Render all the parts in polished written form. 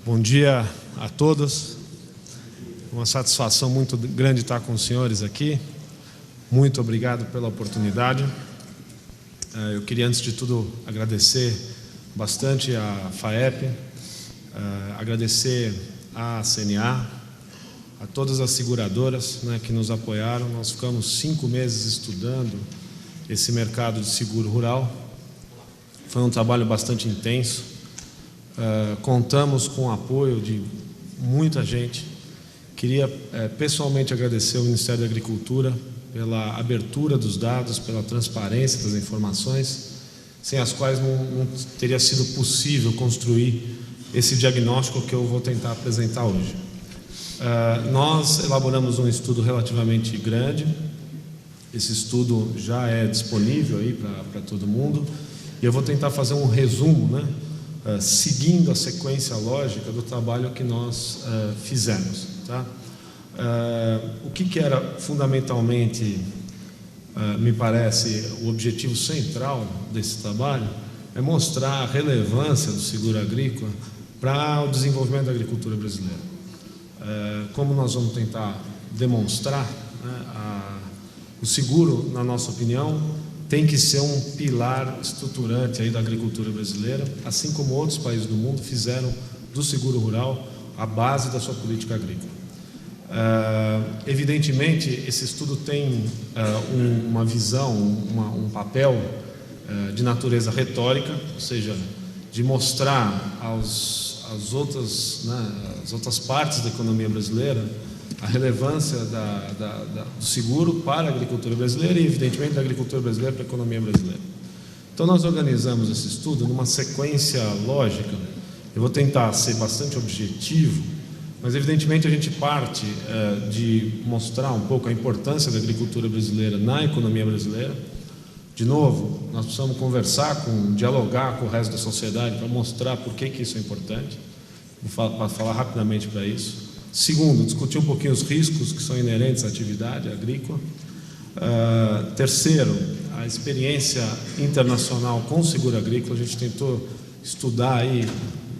Bom dia a todos. Uma satisfação muito grande estar com os senhores aqui. Muito obrigado pela oportunidade. Eu queria, antes de tudo, agradecer bastante a FAEP, agradecer à CNA, a todas as seguradoras, que nos apoiaram. Nós ficamos 5 meses estudando esse mercado de seguro rural. Foi um trabalho bastante intenso. Contamos com o apoio de muita gente. Queria pessoalmente agradecer ao Ministério da Agricultura pela abertura dos dados, pela transparência das informações, sem as quais não teria sido possível construir esse diagnóstico que eu vou tentar apresentar hoje. Nós elaboramos um estudo relativamente grande. Esse estudo já é disponível aí para todo mundo, e eu vou tentar fazer um resumo, seguindo a sequência lógica do trabalho que nós fizemos, tá? O que era fundamentalmente, me parece, o objetivo central desse trabalho é mostrar a relevância do seguro agrícola para o desenvolvimento da agricultura brasileira. Como nós vamos tentar demonstrar, o seguro, na nossa opinião, tem que ser um pilar estruturante aí da agricultura brasileira, assim como outros países do mundo fizeram do seguro rural a base da sua política agrícola. Evidentemente, esse estudo tem uma visão, um papel de natureza retórica, ou seja, de mostrar às outras partes da economia brasileira a relevância do seguro para a agricultura brasileira e, evidentemente, da agricultura brasileira para a economia brasileira. Então, nós organizamos esse estudo numa sequência lógica. Eu vou tentar ser bastante objetivo, mas, evidentemente, a gente parte de mostrar um pouco a importância da agricultura brasileira na economia brasileira. De novo, nós precisamos dialogar com o resto da sociedade para mostrar por que isso é importante. Vou falar rapidamente para isso. Segundo, discutir um pouquinho os riscos que são inerentes à atividade agrícola. Terceiro, a experiência internacional com o seguro agrícola. A gente tentou estudar aí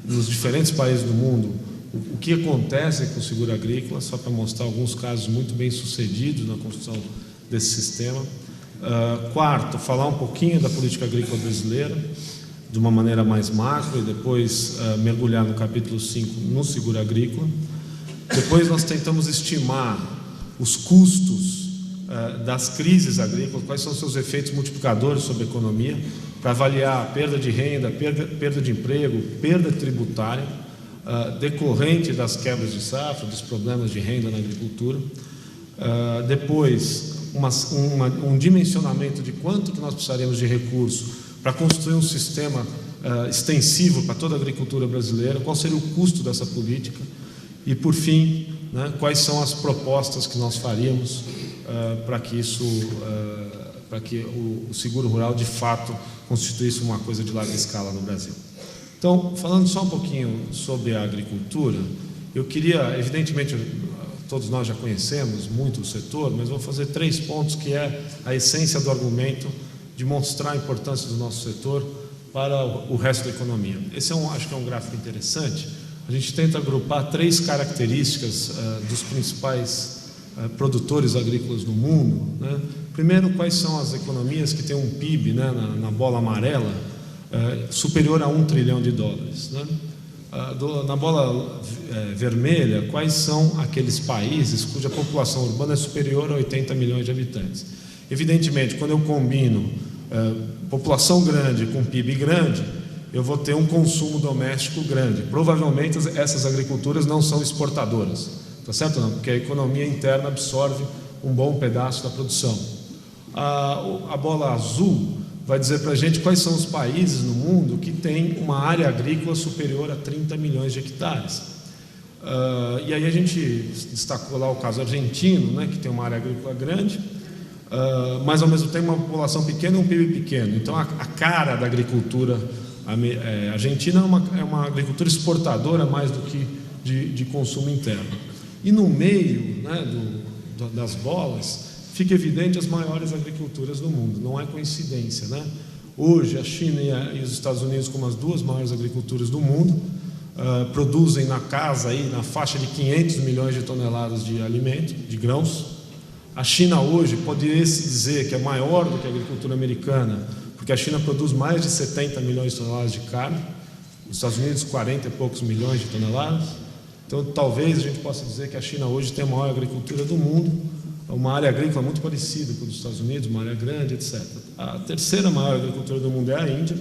nos diferentes países do mundo o que acontece com o seguro agrícola, só para mostrar alguns casos muito bem sucedidos na construção desse sistema. Quarto, falar um pouquinho da política agrícola brasileira de uma maneira mais macro e depois mergulhar no capítulo 5 no seguro agrícola. Depois nós tentamos estimar os custos das crises agrícolas, quais são os seus efeitos multiplicadores sobre a economia, para avaliar a perda de renda, perda de emprego, perda tributária, decorrente das quebras de safra, dos problemas de renda na agricultura. Depois, um dimensionamento de quanto que nós precisaríamos de recurso para construir um sistema extensivo para toda a agricultura brasileira, qual seria o custo dessa política. E, por fim, quais são as propostas que nós faríamos para que o seguro rural, de fato, constituísse uma coisa de larga escala no Brasil. Então, falando só um pouquinho sobre a agricultura, eu queria, evidentemente, todos nós já conhecemos muito o setor, mas vou fazer 3 pontos que é a essência do argumento de mostrar a importância do nosso setor para o resto da economia. Esse acho que é um gráfico interessante. A gente tenta agrupar 3 características dos principais produtores agrícolas do mundo. Primeiro, quais são as economias que têm um PIB, na bola amarela, superior a $1 trilhão. Na bola vermelha, quais são aqueles países cuja população urbana é superior a 80 milhões de habitantes. Evidentemente, quando eu combino população grande com PIB grande, eu vou ter um consumo doméstico grande. Provavelmente essas agriculturas não são exportadoras, tá certo? Não, porque a economia interna absorve um bom pedaço da produção. A bola azul vai dizer para a gente quais são os países no mundo que têm uma área agrícola superior a 30 milhões de hectares. E aí a gente destacou lá o caso argentino, que tem uma área agrícola grande, mas ao mesmo tempo uma população pequena e um PIB pequeno. Então a cara da agricultura a Argentina é uma agricultura exportadora mais do que de consumo interno. E no meio das bolas fica evidente as maiores agriculturas do mundo. Não é coincidência, Hoje a China e os Estados Unidos como as 2 maiores agriculturas do mundo, produzem na casa, aí, na faixa de 500 milhões de toneladas de alimento, de grãos. A China hoje poderia-se dizer que é maior do que a agricultura americana, porque a China produz mais de 70 milhões de toneladas de carne, os Estados Unidos 40 e poucos milhões de toneladas. Então, talvez a gente possa dizer que a China hoje tem a maior agricultura do mundo, uma área agrícola muito parecida com a dos Estados Unidos, uma área grande, etc. A terceira maior agricultura do mundo é a Índia,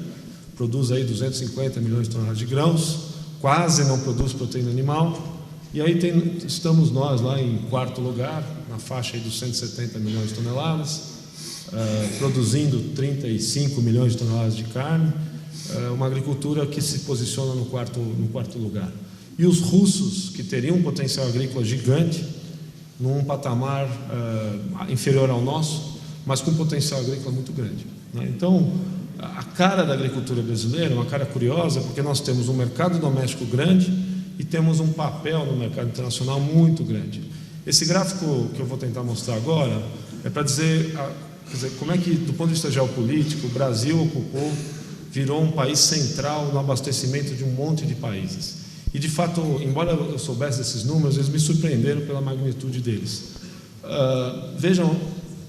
produz aí 250 milhões de toneladas de grãos, quase não produz proteína animal. E aí estamos nós lá em quarto lugar, na faixa aí dos 170 milhões de toneladas, produzindo 35 milhões de toneladas de carne, uma agricultura que se posiciona no quarto lugar. E os russos, que teriam um potencial agrícola gigante, num patamar inferior ao nosso, mas com um potencial agrícola muito grande, né? Então, a cara da agricultura brasileira é uma cara curiosa, porque nós temos um mercado doméstico grande e temos um papel no mercado internacional muito grande. Esse gráfico que eu vou tentar mostrar agora é para dizer como é que, do ponto de vista geopolítico, o Brasil virou um país central no abastecimento de um monte de países. E, de fato, embora eu soubesse desses números, eles me surpreenderam pela magnitude deles. Vejam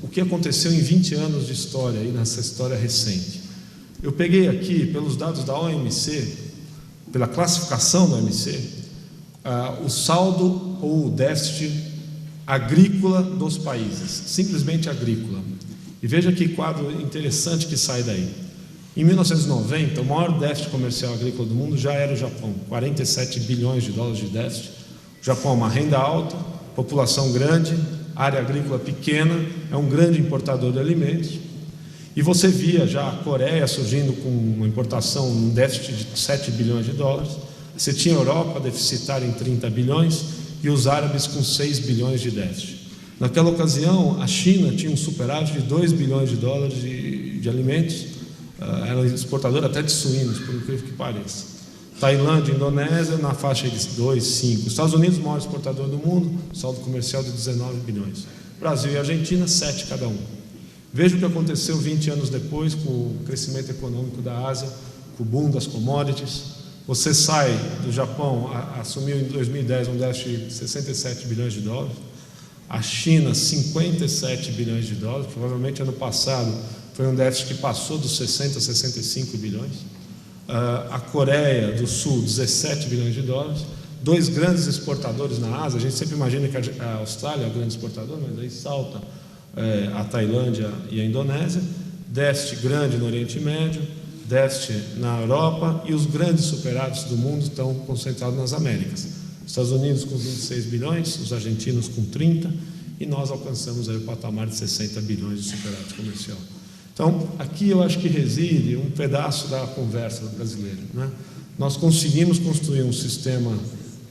o que aconteceu em 20 anos de história, aí nessa história recente. Eu peguei aqui, pelos dados da OMC, pela classificação da OMC, o saldo ou o déficit agrícola dos países, simplesmente agrícola. E veja que quadro interessante que sai daí. Em 1990, o maior déficit comercial agrícola do mundo já era o Japão, 47 bilhões de dólares de déficit. O Japão é uma renda alta, população grande, área agrícola pequena, é um grande importador de alimentos. E você via já a Coreia surgindo com uma importação, um déficit de 7 bilhões de dólares. Você tinha a Europa deficitária em 30 bilhões e os árabes com 6 bilhões de déficit. Naquela ocasião, a China tinha um superávit de 2 bilhões de dólares de alimentos, era exportadora até de suínos, por incrível que pareça. Tailândia, Indonésia, na faixa de 2, 5. Estados Unidos, o maior exportador do mundo, saldo comercial de 19 bilhões. Brasil e Argentina, 7 cada um. Veja o que aconteceu 20 anos depois com o crescimento econômico da Ásia, com o boom das commodities. Você sai do Japão, assumiu em 2010 um déficit de 67 bilhões de dólares. A China, 57 bilhões de dólares. Provavelmente ano passado foi um déficit que passou dos 60 a 65 bilhões. A Coreia do Sul, 17 bilhões de dólares. Dois grandes exportadores na Ásia. A gente sempre imagina que a Austrália é o grande exportador, mas aí salta a Tailândia e a Indonésia. Déficit grande no Oriente Médio, déficit na Europa, e os grandes superávites do mundo estão concentrados nas Américas. Estados Unidos com 26 bilhões, os argentinos com 30, e nós alcançamos aí o patamar de 60 bilhões de superávit comercial. Então, aqui eu acho que reside um pedaço da conversa brasileira, né? Nós conseguimos construir um sistema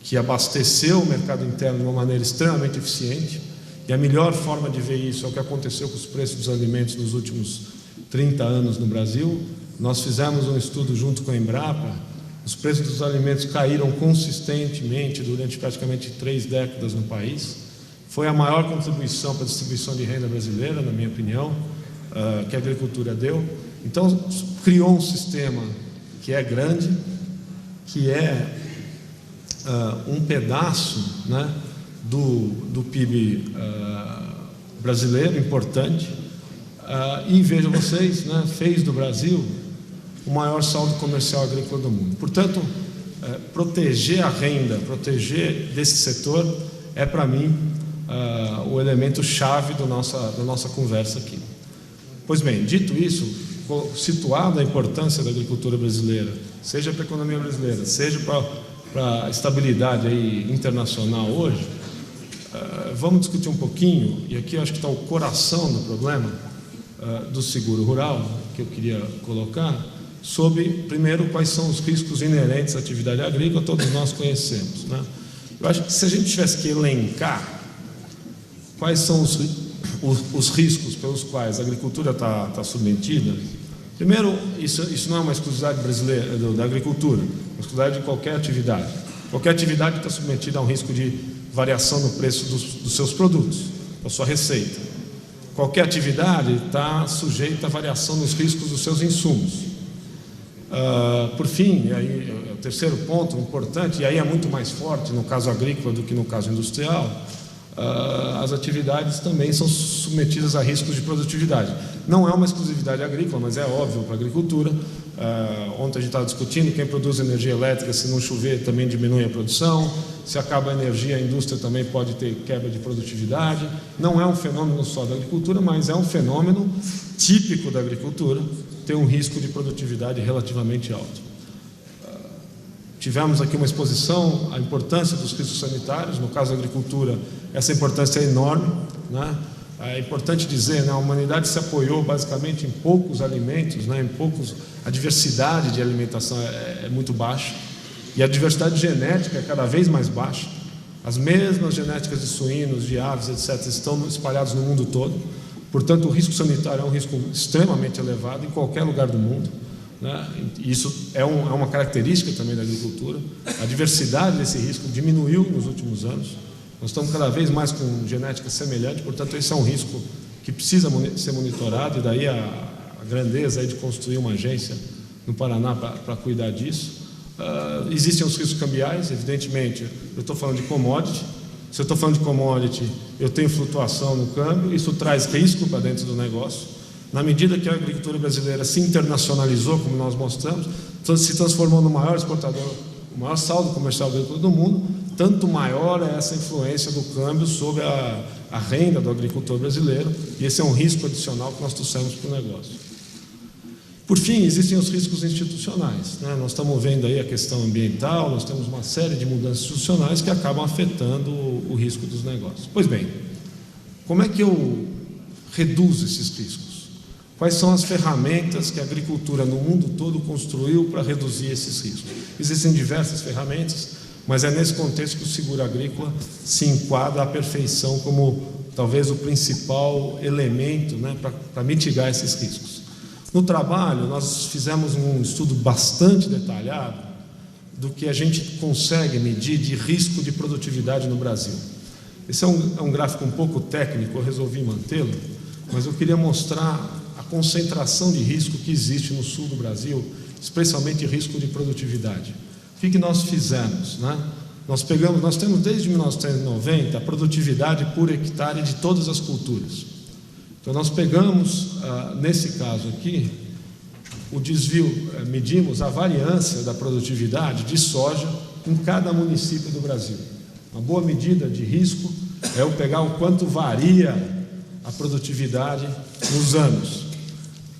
que abasteceu o mercado interno de uma maneira extremamente eficiente, e a melhor forma de ver isso é o que aconteceu com os preços dos alimentos nos últimos 30 anos no Brasil. Nós fizemos um estudo junto com a Embrapa, os preços dos alimentos caíram consistentemente durante praticamente 3 décadas no país. Foi a maior contribuição para a distribuição de renda brasileira, na minha opinião, que a agricultura deu. Então, criou um sistema que é grande, que é um pedaço, né, do PIB brasileiro, importante, e vejam vocês, né, fez do Brasil o maior saldo comercial agrícola do mundo. Portanto, proteger a renda, proteger desse setor é, para mim, o elemento chave da nossa conversa aqui. Pois bem, dito isso, situada a importância da agricultura brasileira, seja para a economia brasileira, seja para a estabilidade aí internacional hoje, vamos discutir um pouquinho, e aqui eu acho que está o coração do problema do seguro rural, que eu queria colocar, sobre, primeiro, quais são os riscos inerentes à atividade agrícola, todos nós conhecemos, né? Eu acho que se a gente tivesse que elencar quais são os riscos pelos quais a agricultura está submetida, primeiro, isso não é uma exclusividade brasileira da agricultura, é uma exclusividade de qualquer atividade. Qualquer atividade está submetida a um risco de variação no preço dos seus produtos, da sua receita. Qualquer atividade está sujeita à variação nos riscos dos seus insumos. Por fim, e aí, o terceiro ponto importante, e aí é muito mais forte no caso agrícola do que no caso industrial, as atividades também são submetidas a riscos de produtividade. Não é uma exclusividade agrícola, mas é óbvio para a agricultura. Ontem a gente estava discutindo, quem produz energia elétrica, se não chover, também diminui a produção. Se acaba a energia, a indústria também pode ter quebra de produtividade. Não é um fenômeno só da agricultura, mas é um fenômeno típico da agricultura, ter um risco de produtividade relativamente alto. Tivemos aqui uma exposição à importância dos riscos sanitários. No caso da agricultura, essa importância é enorme, né? É importante dizer, né, a humanidade se apoiou basicamente em poucos alimentos, né, a diversidade de alimentação é muito baixa, e a diversidade genética é cada vez mais baixa. As mesmas genéticas de suínos, de aves, etc., estão espalhadas no mundo todo. Portanto, o risco sanitário é um risco extremamente elevado em qualquer lugar do mundo, né? Isso é uma característica também da agricultura. A diversidade desse risco diminuiu nos últimos anos. Nós estamos cada vez mais com genética semelhante, portanto, esse é um risco que precisa ser monitorado, e daí a grandeza aí de construir uma agência no Paraná para cuidar disso. Existem os riscos cambiais, evidentemente. Eu estou falando de commodity. Se eu estou falando de commodity, eu tenho flutuação no câmbio, isso traz risco para dentro do negócio. Na medida que a agricultura brasileira se internacionalizou, como nós mostramos, se transformou no maior exportador, o maior saldo comercial agrícola do mundo, tanto maior é essa influência do câmbio sobre a renda do agricultor brasileiro, e esse é um risco adicional que nós trouxemos para o negócio. Por fim, existem os riscos institucionais, né? Nós estamos vendo aí a questão ambiental, nós temos uma série de mudanças institucionais que acabam afetando o risco dos negócios. Pois bem, como é que eu reduzo esses riscos? Quais são as ferramentas que a agricultura no mundo todo construiu para reduzir esses riscos? Existem diversas ferramentas, mas é nesse contexto que o seguro agrícola se enquadra à perfeição como talvez o principal elemento, né, para mitigar esses riscos. No trabalho, nós fizemos um estudo bastante detalhado do que a gente consegue medir de risco de produtividade no Brasil. Esse é um gráfico um pouco técnico, eu resolvi mantê-lo, mas eu queria mostrar a concentração de risco que existe no sul do Brasil, especialmente risco de produtividade. O que nós fizemos, né? Nós temos desde 1990 a produtividade por hectare de todas as culturas. Então nós pegamos, nesse caso aqui, o desvio, medimos a variância da produtividade de soja em cada município do Brasil. Uma boa medida de risco é eu pegar o quanto varia a produtividade nos anos.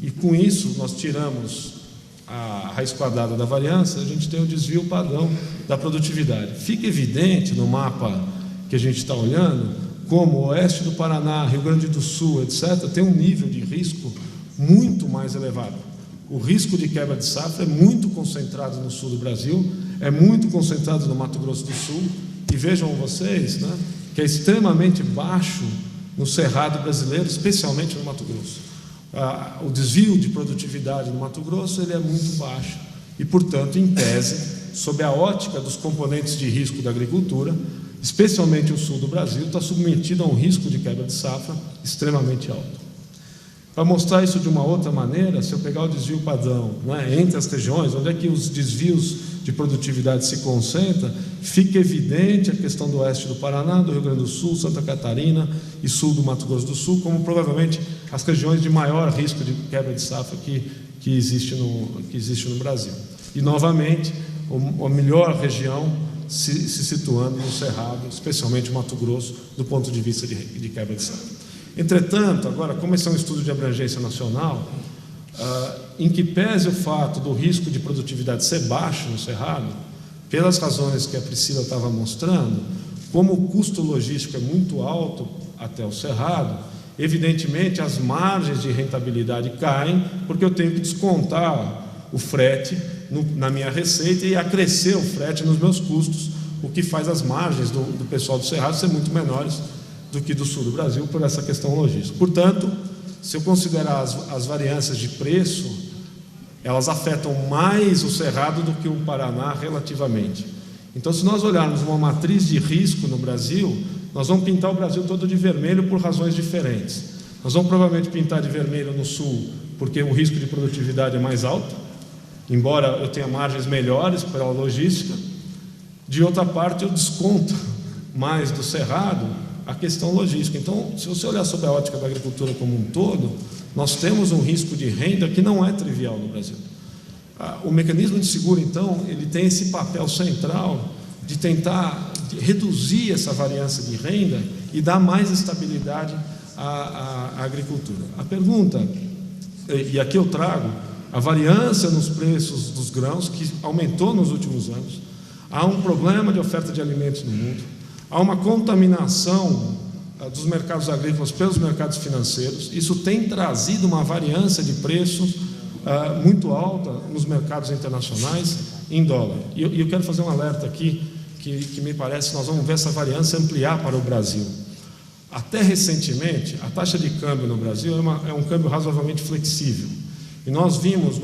E com isso nós tiramos a raiz quadrada da variância, a gente tem o desvio padrão da produtividade. Fica evidente no mapa que a gente está olhando como o oeste do Paraná, Rio Grande do Sul, etc., tem um nível de risco muito mais elevado. O risco de quebra de safra é muito concentrado no sul do Brasil, é muito concentrado no Mato Grosso do Sul, e vejam vocês, né, que é extremamente baixo no Cerrado brasileiro, especialmente no Mato Grosso. O desvio de produtividade no Mato Grosso ele é muito baixo e, portanto, em tese, sob a ótica dos componentes de risco da agricultura, especialmente o sul do Brasil, está submetido a um risco de quebra de safra extremamente alto. Para mostrar isso de uma outra maneira, se eu pegar o desvio padrão, né, entre as regiões, onde é que os desvios de produtividade se concentram, fica evidente a questão do oeste do Paraná, do Rio Grande do Sul, Santa Catarina e sul do Mato Grosso do Sul, como provavelmente as regiões de maior risco de quebra de safra que existe no Brasil. E, novamente, a melhor região se situando no Cerrado, especialmente o Mato Grosso, do ponto de vista de quebra de safra. Entretanto, agora, como esse é um estudo de abrangência nacional, em que pese o fato do risco de produtividade ser baixo no Cerrado, pelas razões que a Priscila estava mostrando, como o custo logístico é muito alto até o Cerrado, evidentemente as margens de rentabilidade caem, porque eu tenho que descontar o frete na minha receita e acrescer o frete nos meus custos, o que faz as margens do pessoal do Cerrado ser muito menores do que do sul do Brasil por essa questão logística. Portanto, se eu considerar as variâncias de preço, elas afetam mais o Cerrado do que o Paraná relativamente. Então, se nós olharmos uma matriz de risco no Brasil, nós vamos pintar o Brasil todo de vermelho por razões diferentes. Nós vamos provavelmente pintar de vermelho no sul, porque o risco de produtividade é mais alto, embora eu tenha margens melhores para a logística. De outra parte, eu desconto mais do cerrado a questão logística. Então, se você olhar sobre a ótica da agricultura como um todo, nós temos um risco de renda que não é trivial no Brasil. O mecanismo de seguro, então, ele tem esse papel central de tentar reduzir essa variância de renda e dar mais estabilidade à agricultura. A pergunta, e aqui eu trago a variância nos preços dos grãos, que aumentou nos últimos anos. Há um problema de oferta de alimentos no mundo, há uma contaminação dos mercados agrícolas pelos mercados financeiros. Isso tem trazido uma variância de preços muito alta nos mercados internacionais em dólar. E eu quero fazer um alerta aqui, que me parece que nós vamos ver essa variância ampliar para o Brasil. Até recentemente, a taxa de câmbio no Brasil é um câmbio razoavelmente flexível. E nós vimos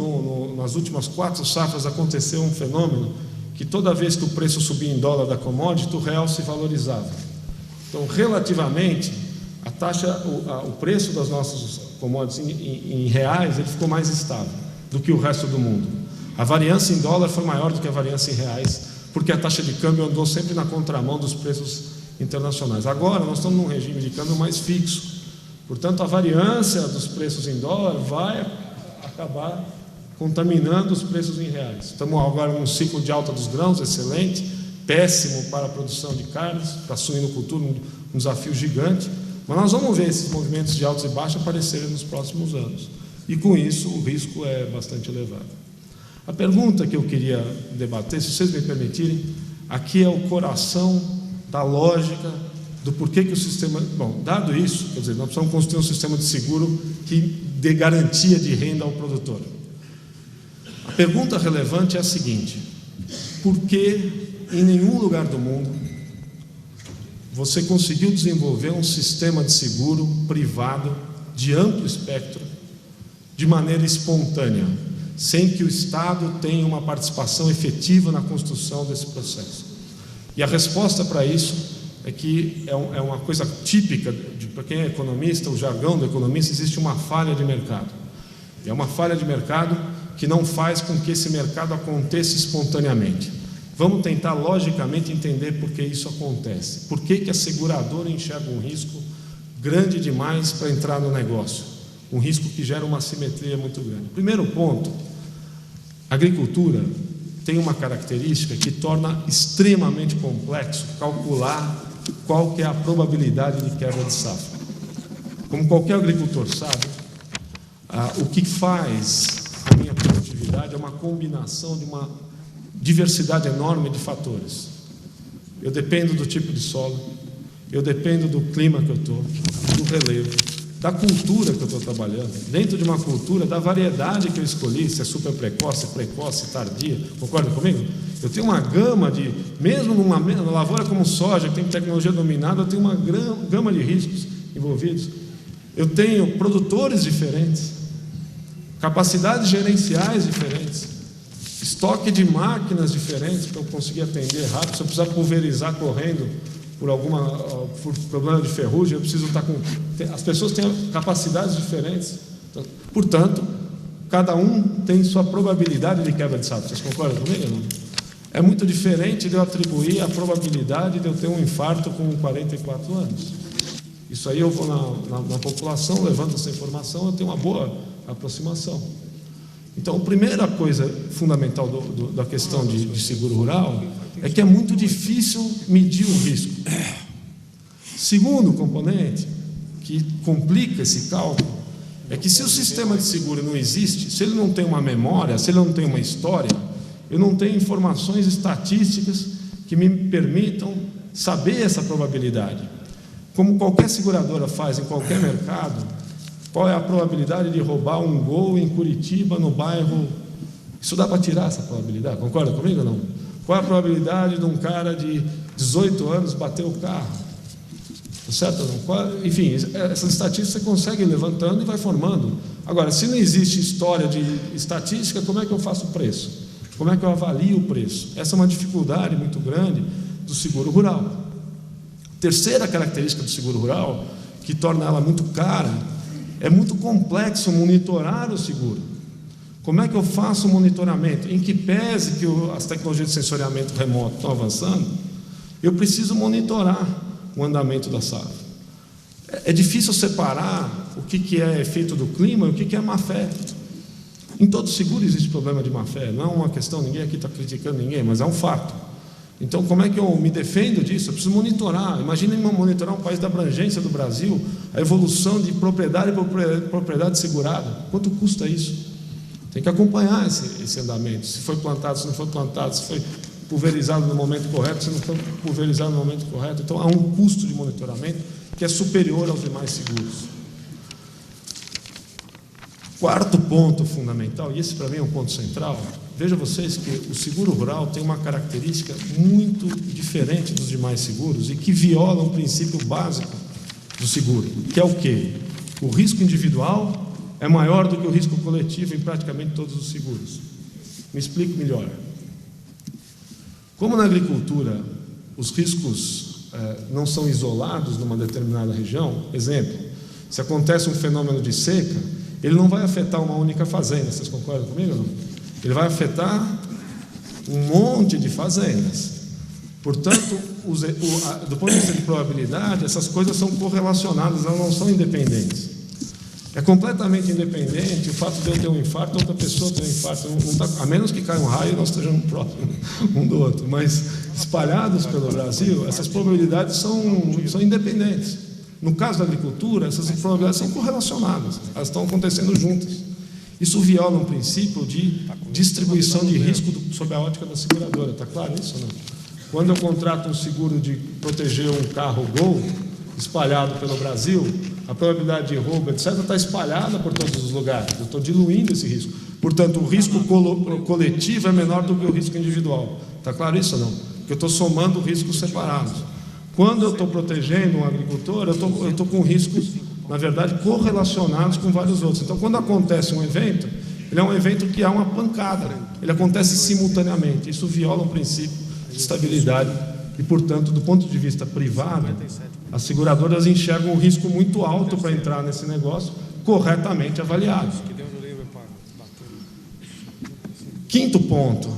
nas últimas 4 safras acontecer um fenômeno que toda vez que o preço subia em dólar da commodity, o real se valorizava. Então, relativamente, o preço das nossas commodities em reais, ele ficou mais estável do que o resto do mundo. A variância em dólar foi maior do que a variância em reais, porque a taxa de câmbio andou sempre na contramão dos preços internacionais. Agora, nós estamos num regime de câmbio mais fixo. Portanto, a variância dos preços em dólar vai acabar contaminando os preços em reais. Estamos agora num ciclo de alta dos grãos excelente, péssimo para a produção de carnes, para a suinocultura, um desafio gigante, mas nós vamos ver esses movimentos de altos e baixos aparecerem nos próximos anos, e com isso o risco é bastante elevado. A pergunta que eu queria debater, se vocês me permitirem, aqui é o coração da lógica do porquê que o sistema... Bom, dado isso, quer dizer, nós precisamos construir um sistema de seguro que dê garantia de renda ao produtor. A pergunta relevante é a seguinte: por que em nenhum lugar do mundo você conseguiu desenvolver um sistema de seguro privado de amplo espectro de maneira espontânea, sem que o Estado tenha uma participação efetiva na construção desse processo? E a resposta para isso é que é uma coisa típica, para quem é economista, o jargão do economista, existe uma falha de mercado. É uma falha de mercado que não faz com que esse mercado aconteça espontaneamente. Vamos tentar logicamente entender por que isso acontece. Por que a seguradora enxerga um risco grande demais para entrar no negócio? Um risco que gera uma assimetria muito grande. Primeiro ponto, a agricultura tem uma característica que torna extremamente complexo calcular qual que é a probabilidade de quebra de safra. Como qualquer agricultor sabe, o que faz a minha produtividade é uma combinação de uma diversidade enorme de fatores. Eu dependo do tipo de solo, eu dependo do clima que eu estou, do relevo, da cultura que eu estou trabalhando, dentro de uma cultura, da variedade que eu escolhi, se é super precoce, tardia, concorda comigo? Eu tenho uma gama de, mesmo numa lavoura como soja, que tem tecnologia dominada, eu tenho uma gama de riscos envolvidos. Eu tenho produtores diferentes, capacidades gerenciais diferentes, estoque de máquinas diferentes para eu conseguir atender rápido. Se eu precisar pulverizar correndo por problema de ferrugem, eu preciso estar com... As pessoas têm capacidades diferentes. Portanto, cada um tem sua probabilidade de quebra de safra. Vocês concordam comigo? Não? É muito diferente de eu atribuir a probabilidade de eu ter um infarto com 44 anos. Isso aí eu vou na população, levanto essa informação, eu tenho uma boa aproximação. Então, a primeira coisa fundamental da questão de seguro rural é que é muito difícil medir o risco. Segundo componente, que complica esse cálculo, é que se o sistema de seguro não existe, se ele não tem uma memória, se ele não tem uma história, eu não tenho informações estatísticas que me permitam saber essa probabilidade. Como qualquer seguradora faz em qualquer mercado, qual é a probabilidade de roubar um Gol em Curitiba, no bairro... Isso dá para tirar essa probabilidade, concorda comigo ou não? Qual é a probabilidade de um cara de 18 anos bater o carro? Certo ou não? Enfim, essas estatísticas você consegue ir levantando e vai formando. Agora, se não existe história de estatística, como é que eu faço o preço? Como é que eu avalio o preço? Essa é uma dificuldade muito grande do seguro rural. Terceira característica do seguro rural, que torna ela muito cara, é muito complexo monitorar o seguro. Como é que eu faço o monitoramento? Em que pese que as tecnologias de sensoriamento remoto estão avançando, eu preciso monitorar o andamento da safra. É difícil separar o que é efeito do clima e o que é má-fé. Em todo seguro existe problema de má-fé, não é uma questão, ninguém aqui está criticando ninguém, mas é um fato. Então, como é que eu me defendo disso? Eu preciso monitorar. Imaginem monitorar um país da abrangência do Brasil, a evolução de propriedade e propriedade segurada. Quanto custa isso? Tem que acompanhar esse andamento. Se foi plantado, se não foi plantado, se foi pulverizado no momento correto, se não foi pulverizado no momento correto. Então, há um custo de monitoramento que é superior aos demais seguros. Quarto ponto fundamental, e esse para mim é um ponto central, veja vocês que o seguro rural tem uma característica muito diferente dos demais seguros e que viola um princípio básico do seguro, que é o quê? O risco individual é maior do que o risco coletivo em praticamente todos os seguros. Me explico melhor. Como na agricultura os riscos não são isolados numa determinada região, exemplo, se acontece um fenômeno de seca, ele não vai afetar uma única fazenda, vocês concordam comigo ou não? Ele vai afetar um monte de fazendas. Portanto, do ponto de vista de probabilidade, essas coisas são correlacionadas, elas não são independentes. É completamente independente o fato de eu ter um infarto, outra pessoa ter um infarto, a menos que caia um raio e nós estejamos próximos um do outro, mas espalhados pelo Brasil, essas probabilidades são independentes. No caso da agricultura, essas probabilidades são correlacionadas, elas estão acontecendo juntas. Isso viola um princípio de distribuição de risco sob a ótica da seguradora, está claro isso ou não? Quando eu contrato um seguro de proteger um carro Gol, espalhado pelo Brasil, a probabilidade de roubo, etc., está espalhada por todos os lugares. Eu estou diluindo esse risco. Portanto, o risco coletivo é menor do que o risco individual. Está claro isso ou não? Porque eu estou somando riscos separados. Quando eu estou protegendo um agricultor, eu estou com riscos, na verdade, correlacionados com vários outros. Então, quando acontece um evento, ele é um evento que há uma pancada. Ele acontece simultaneamente. Isso viola um princípio de estabilidade e, portanto, do ponto de vista privado, as seguradoras enxergam um risco muito alto para entrar nesse negócio, corretamente avaliado. Quinto ponto,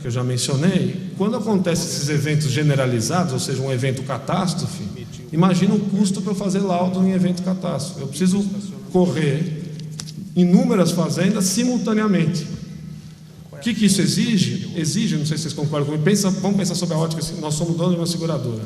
que eu já mencionei, quando acontecem esses eventos generalizados, ou seja, um evento catástrofe, imagina o custo para eu fazer laudo em evento catástrofe. Eu preciso correr inúmeras fazendas simultaneamente. O que isso exige? Exige, não sei se vocês concordam comigo, vamos pensar sobre a ótica, nós somos donos de uma seguradora.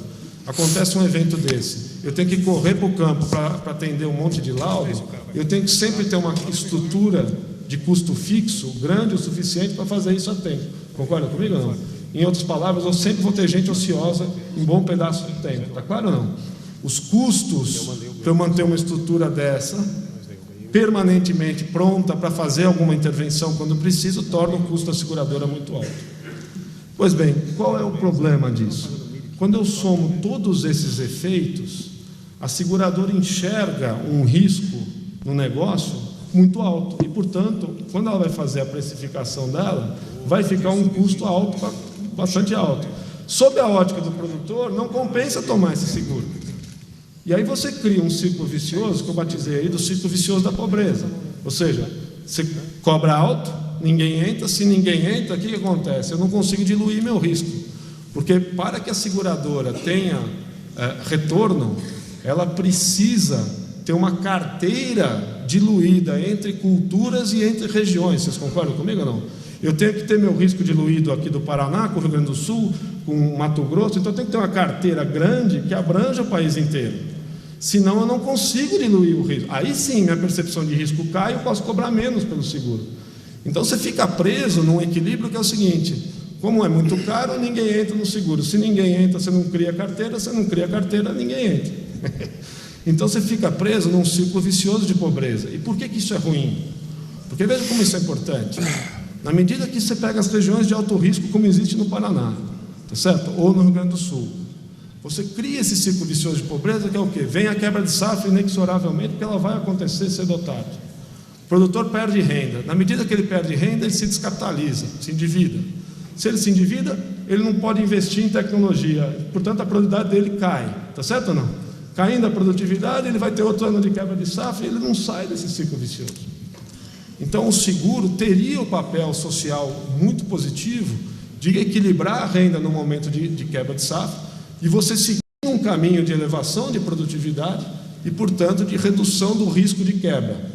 Acontece um evento desse, eu tenho que correr para o campo para atender um monte de laudo, eu tenho que sempre ter uma estrutura de custo fixo grande o suficiente para fazer isso a tempo. Concorda comigo ou não? Em outras palavras, eu sempre vou ter gente ociosa em um bom pedaço de tempo. Está claro ou não? Os custos para eu manter uma estrutura dessa permanentemente pronta para fazer alguma intervenção quando preciso, torna o custo da seguradora muito alto. Pois bem, qual é o problema disso? Quando eu somo todos esses efeitos, a seguradora enxerga um risco no negócio muito alto e, portanto, quando ela vai fazer a precificação dela, vai ficar um custo alto, bastante alto. Sob a ótica do produtor, não compensa tomar esse seguro. E aí você cria um ciclo vicioso, que eu batizei aí do ciclo vicioso da pobreza. Ou seja, você cobra alto, ninguém entra, se ninguém entra, o que acontece? Eu não consigo diluir meu risco. Porque para que a seguradora tenha retorno, ela precisa ter uma carteira diluída entre culturas e entre regiões. Vocês concordam comigo ou não? Eu tenho que ter meu risco diluído aqui do Paraná, com o Rio Grande do Sul, com Mato Grosso, então eu tenho que ter uma carteira grande que abranja o país inteiro. Senão eu não consigo diluir o risco. Aí sim, minha percepção de risco cai e eu posso cobrar menos pelo seguro. Então você fica preso num equilíbrio que é o seguinte: como é muito caro, ninguém entra no seguro. Se ninguém entra, você não cria carteira. Se não cria carteira, ninguém entra. Então você fica preso num ciclo vicioso de pobreza. E por que isso é ruim? Porque veja como isso é importante. Na medida que você pega as regiões de alto risco, como existe no Paraná, tá certo? Ou no Rio Grande do Sul, você cria esse ciclo vicioso de pobreza, que é o quê? Vem a quebra de safra inexoravelmente, porque ela vai acontecer cedo ou tarde. O produtor perde renda. Na medida que ele perde renda, ele se descapitaliza, se endivida. Se ele se endivida, ele não pode investir em tecnologia, portanto a produtividade dele cai, tá certo ou não? Caindo a produtividade, ele vai ter outro ano de quebra de safra e ele não sai desse ciclo vicioso. Então, o seguro teria o papel social muito positivo de equilibrar a renda no momento de quebra de safra e você seguir um caminho de elevação de produtividade e, portanto, de redução do risco de quebra.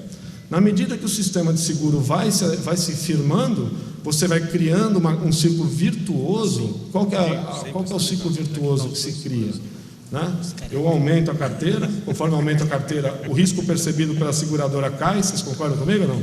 Na medida que o sistema de seguro vai se firmando, você vai criando um ciclo virtuoso. Qual que é o ciclo virtuoso que se cria? Né? Eu aumento a carteira, conforme aumento a carteira, o risco percebido pela seguradora cai. Vocês concordam comigo ou não?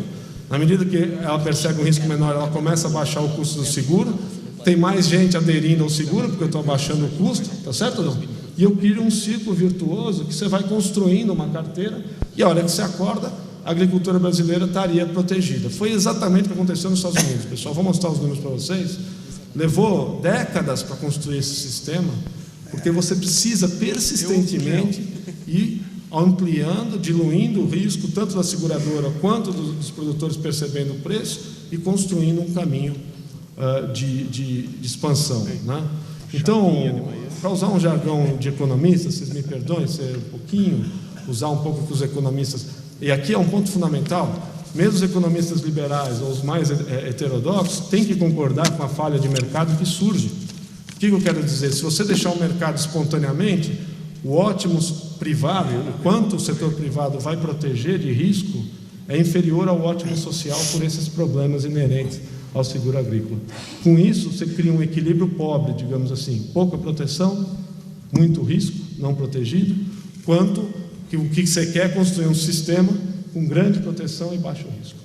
Na medida que ela percebe um risco menor, ela começa a baixar o custo do seguro, tem mais gente aderindo ao seguro, porque eu estou abaixando o custo, tá certo ou não? E eu crio um ciclo virtuoso que você vai construindo uma carteira, e a hora que você acorda, a agricultura brasileira estaria protegida. Foi exatamente o que aconteceu nos Estados Unidos, pessoal. Vou mostrar os números para vocês. Levou décadas para construir esse sistema, porque você precisa persistentemente ir ampliando, diluindo o risco, tanto da seguradora quanto dos produtores percebendo o preço e construindo um caminho de expansão. Né? Então, para usar um jargão de economista, vocês me perdoem, ser um pouquinho, usar um pouco que os economistas... E aqui é um ponto fundamental, mesmo os economistas liberais ou os mais heterodoxos têm que concordar com a falha de mercado que surge. O que eu quero dizer? Se você deixar o mercado espontaneamente, o ótimo privado, o quanto o setor privado vai proteger de risco, é inferior ao ótimo social por esses problemas inerentes ao seguro agrícola. Com isso, você cria um equilíbrio pobre, digamos assim, pouca proteção, muito risco, não protegido, quanto que o que você quer é construir um sistema com grande proteção e baixo risco.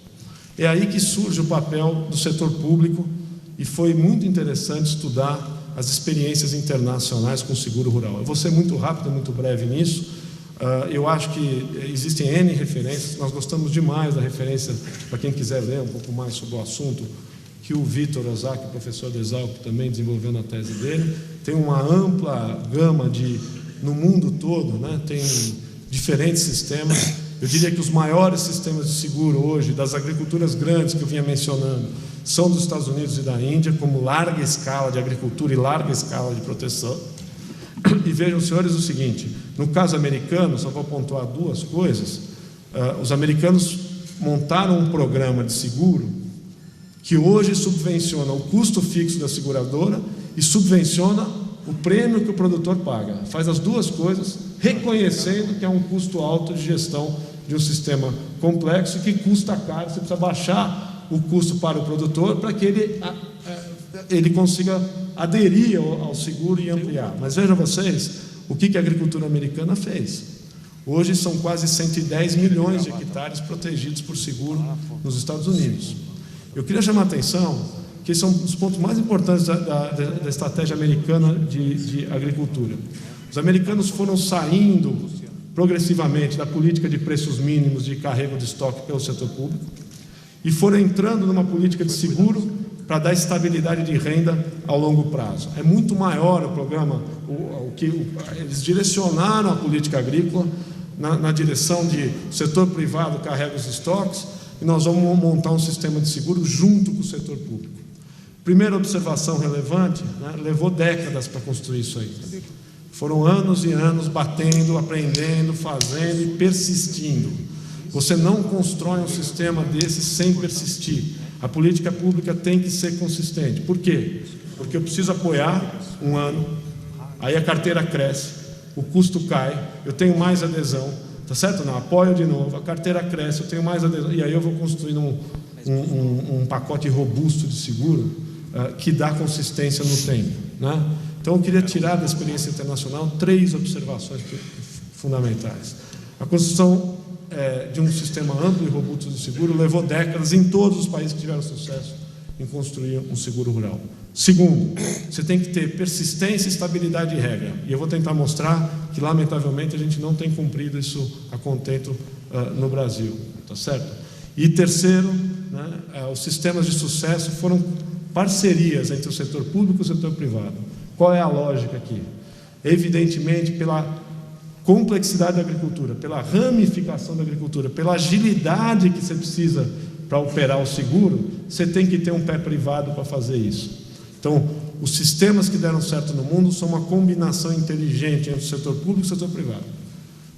É aí que surge o papel do setor público e foi muito interessante estudar as experiências internacionais com o seguro rural. Eu vou ser muito rápido, muito breve nisso. Eu acho que existem N referências, nós gostamos demais da referência, para quem quiser ler um pouco mais sobre o assunto, que o Vitor Ozaki, professor da Exalc, também desenvolveu na tese dele. Tem uma ampla gama no mundo todo, né? Tem diferentes sistemas. Eu diria que os maiores sistemas de seguro hoje, das agriculturas grandes que eu vinha mencionando, são dos Estados Unidos e da Índia, como larga escala de agricultura e larga escala de proteção. E vejam, senhores, o seguinte, no caso americano, só vou pontuar duas coisas, os americanos montaram um programa de seguro que hoje subvenciona o custo fixo da seguradora e subvenciona o prêmio que o produtor paga. Faz as duas coisas, reconhecendo que é um custo alto de gestão de um sistema complexo e que custa caro. Você precisa baixar o custo para o produtor para que ele consiga aderir ao seguro e ampliar. Mas vejam vocês o que a agricultura americana fez. Hoje são quase 110 milhões de hectares protegidos por seguro nos Estados Unidos. Eu queria chamar a atenção que esse é um dos pontos mais importantes da estratégia americana de agricultura. Os americanos foram saindo progressivamente da política de preços mínimos de carrego de estoque pelo setor público e foram entrando numa política de seguro para dar estabilidade de renda ao longo prazo. É muito maior o programa, eles direcionaram a política agrícola na direção de setor privado carrega os estoques e nós vamos montar um sistema de seguro junto com o setor público. Primeira observação relevante, né, levou décadas para construir isso aí. Foram anos e anos batendo, aprendendo, fazendo e persistindo. Você não constrói um sistema desse sem persistir. A política pública tem que ser consistente. Por quê? Porque eu preciso apoiar um ano, aí a carteira cresce, o custo cai, eu tenho mais adesão, tá certo? Não, apoio de novo, a carteira cresce, eu tenho mais adesão, e aí eu vou construindo um pacote robusto de seguro que dá consistência no tempo, né? Então, eu queria tirar da experiência internacional 3 observações fundamentais. A construção de um sistema amplo e robusto de seguro levou décadas em todos os países que tiveram sucesso em construir um seguro rural. Segundo, você tem que ter persistência, estabilidade e regra. E eu vou tentar mostrar que, lamentavelmente, a gente não tem cumprido isso a contento no Brasil, tá certo? E terceiro, né, os sistemas de sucesso foram parcerias entre o setor público e o setor privado. Qual é a lógica aqui? Evidentemente, pela complexidade da agricultura, pela ramificação da agricultura, pela agilidade que você precisa para operar o seguro, você tem que ter um pé privado para fazer isso. Então, os sistemas que deram certo no mundo são uma combinação inteligente entre o setor público e o setor privado.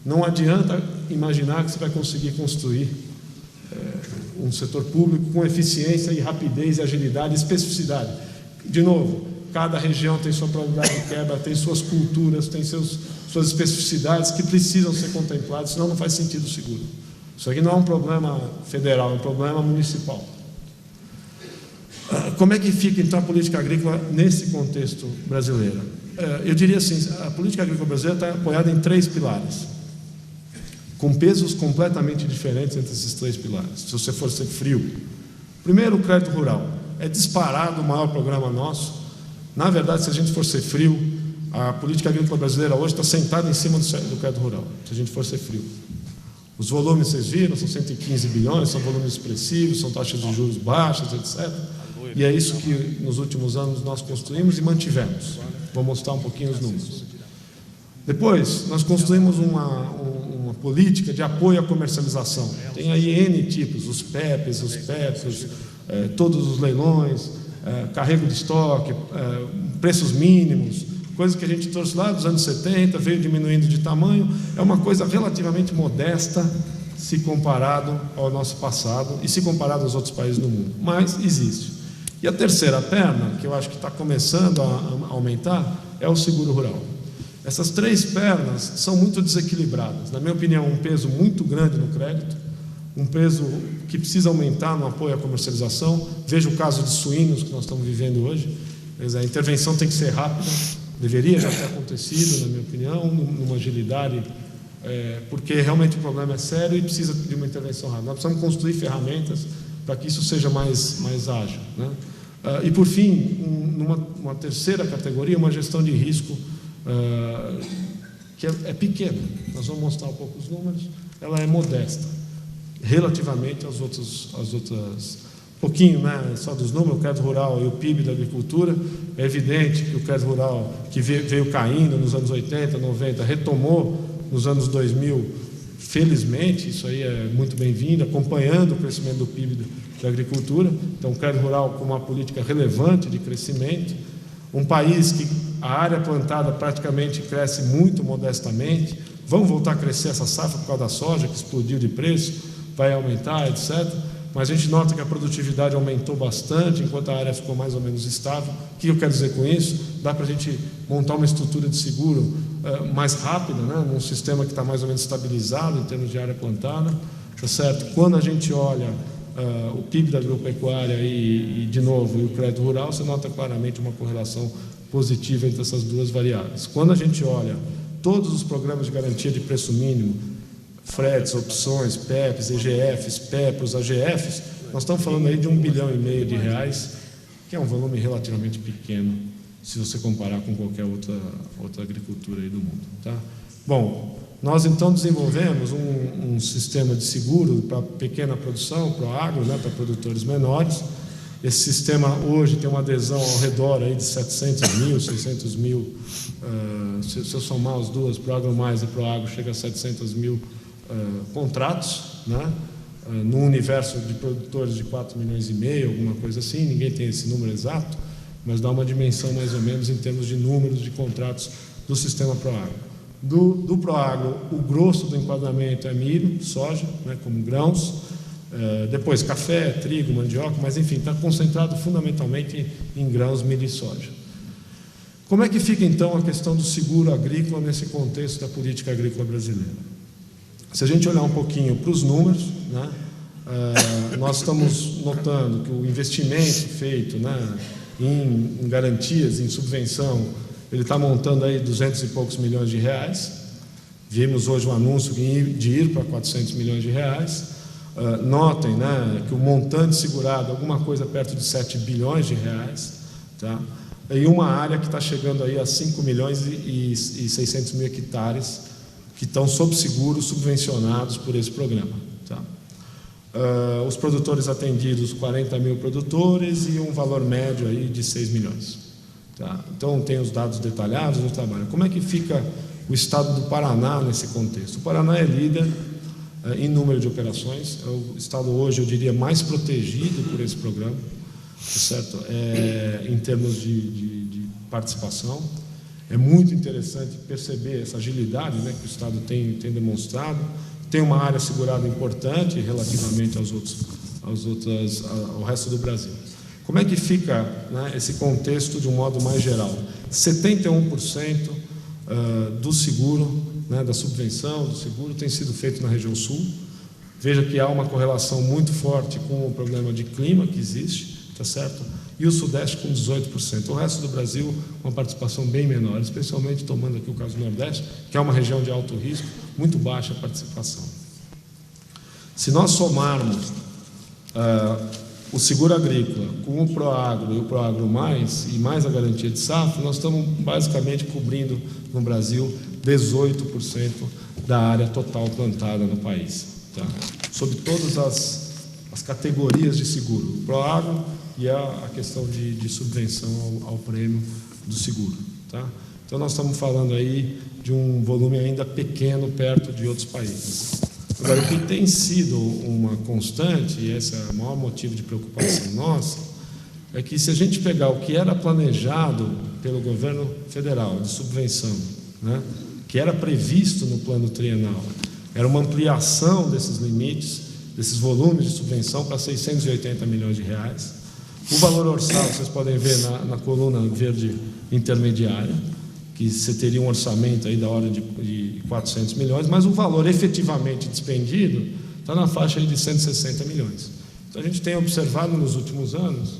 Não adianta imaginar que você vai conseguir construir um setor público com eficiência e rapidez e agilidade e especificidade. De novo, cada região tem sua probabilidade de quebra, tem suas culturas, tem suas especificidades que precisam ser contempladas, senão não faz sentido o seguro. Isso aqui não é um problema federal, é um problema municipal. Como é que fica, então, a política agrícola nesse contexto brasileiro? Eu diria assim, a política agrícola brasileira está apoiada em 3 pilares, com pesos completamente diferentes entre esses 3 pilares, se você for ser frio. Primeiro, o crédito rural. É disparado o maior programa nosso. Na verdade, se a gente for ser frio, a política agrícola brasileira hoje está sentada em cima do crédito rural, se a gente for ser frio. Os volumes, vocês viram, são 115 bilhões, são volumes expressivos, são taxas de juros baixas, etc. E é isso que nos últimos anos nós construímos e mantivemos. Vou mostrar um pouquinho os números. Depois, nós construímos uma política de apoio à comercialização. Tem aí N tipos, os PEPs, os PEPs, todos os leilões, carrego de estoque, preços mínimos, coisa que a gente trouxe lá dos anos 70, veio diminuindo de tamanho. É uma coisa relativamente modesta se comparado ao nosso passado e se comparado aos outros países do mundo, mas existe. E a terceira perna, que eu acho que está começando a aumentar, é o seguro rural. Essas 3 pernas são muito desequilibradas. Na minha opinião, um peso muito grande no crédito, um peso que precisa aumentar no apoio à comercialização. Veja o caso de suínos que nós estamos vivendo hoje. A intervenção tem que ser rápida, deveria já ter acontecido, na minha opinião, numa agilidade, porque realmente o problema é sério e precisa de uma intervenção rápida. Nós precisamos construir ferramentas para que isso seja mais ágil, né? E, por fim, uma terceira categoria, uma gestão de risco que é pequena. Nós vamos mostrar um pouco os números. Ela é modesta, relativamente às outras pouquinho, né, só dos números, o crédito rural e o PIB da agricultura. É evidente que o crédito rural, que veio caindo nos anos 80, 90, retomou nos anos 2000, felizmente, isso aí é muito bem-vindo, acompanhando o crescimento do PIB da agricultura. Então, o crédito rural como uma política relevante de crescimento. Um país que a área plantada praticamente cresce muito modestamente. Vamos voltar a crescer essa safra por causa da soja, que explodiu de preço, vai aumentar, etc. Mas a gente nota que a produtividade aumentou bastante, enquanto a área ficou mais ou menos estável. O que eu quero dizer com isso? Dá para a gente montar uma estrutura de seguro mais rápida, né? Num sistema que está mais ou menos estabilizado em termos de área plantada, tá certo? Quando a gente olha o PIB da agropecuária e, de novo, e o crédito rural, você nota claramente uma correlação positiva entre essas 2 variáveis. Quando a gente olha todos os programas de garantia de preço mínimo, fretes, opções, PEPs, EGFs, PEPs, AGFs, nós estamos falando aí de R$1,5 bilhão de reais, que é um volume relativamente pequeno, se você comparar com qualquer outra agricultura aí do mundo, tá? Bom, nós então desenvolvemos um sistema de seguro para pequena produção, para o agro, né, para produtores menores. Esse sistema hoje tem uma adesão ao redor aí de 700 mil, 600 mil, se eu somar as duas, para o agro mais e para o agro, chega a 700 mil contratos, né? No universo de produtores de 4,5 milhões, alguma coisa assim. Ninguém tem esse número exato, mas dá uma dimensão mais ou menos em termos de números de contratos do sistema Proagro. Do Proagro, o grosso do enquadramento é milho, soja, né, como grãos, depois café, trigo, mandioca, mas enfim, está concentrado fundamentalmente em grãos, milho e soja. Como é que fica então a questão do seguro agrícola nesse contexto da política agrícola brasileira? Se a gente olhar um pouquinho para os números, né, nós estamos notando que o investimento feito, né, em garantias, em subvenção, ele está montando aí 200 e poucos milhões de reais. Vimos hoje um anúncio de ir para 400 milhões de reais. Notem, né, que o montante segurado, alguma coisa perto de 7 bilhões de reais, tá? E uma área que está chegando aí a 5 milhões e 600 mil hectares que estão sob seguro, subvencionados por esse programa, tá? Os produtores atendidos, 40 mil produtores e um valor médio aí de 6 milhões. Tá? Então, tem os dados detalhados no trabalho. Como é que fica o estado do Paraná nesse contexto? O Paraná é líder em número de operações, é o estado hoje, eu diria, mais protegido por esse programa, certo? Em termos de participação. É muito interessante perceber essa agilidade, né, que o estado tem demonstrado. tem uma área segurada importante relativamente ao resto do Brasil. Como é que fica, né, esse contexto de um modo mais geral? 71% do seguro, né, da subvenção do seguro tem sido feito na região sul. Veja que há uma correlação muito forte com o problema de clima que existe, tá certo? E o Sudeste com 18%. O resto do Brasil, uma participação bem menor, especialmente tomando aqui o caso do Nordeste, que é uma região de alto risco, muito baixa a participação. Se nós somarmos o seguro agrícola com o Proagro e o Proagro Mais, e mais a garantia de safra, nós estamos basicamente cobrindo no Brasil 18% da área total plantada no país, tá? Sob todas as categorias de seguro, o Proagro e a questão de subvenção ao prêmio do seguro, tá? Então nós estamos falando aí de um volume ainda pequeno perto de outros países. Agora, o que tem sido uma constante, e esse é o maior motivo de preocupação nossa, é que se a gente pegar o que era planejado pelo governo federal de subvenção, né, que era previsto no plano trienal, era uma ampliação desses limites, desses volumes de subvenção para 680 milhões de reais. O valor orçado, vocês podem ver na coluna verde intermediária, que você teria um orçamento aí da ordem de 400 milhões, mas o valor efetivamente despendido está na faixa aí de 160 milhões. Então, a gente tem observado nos últimos anos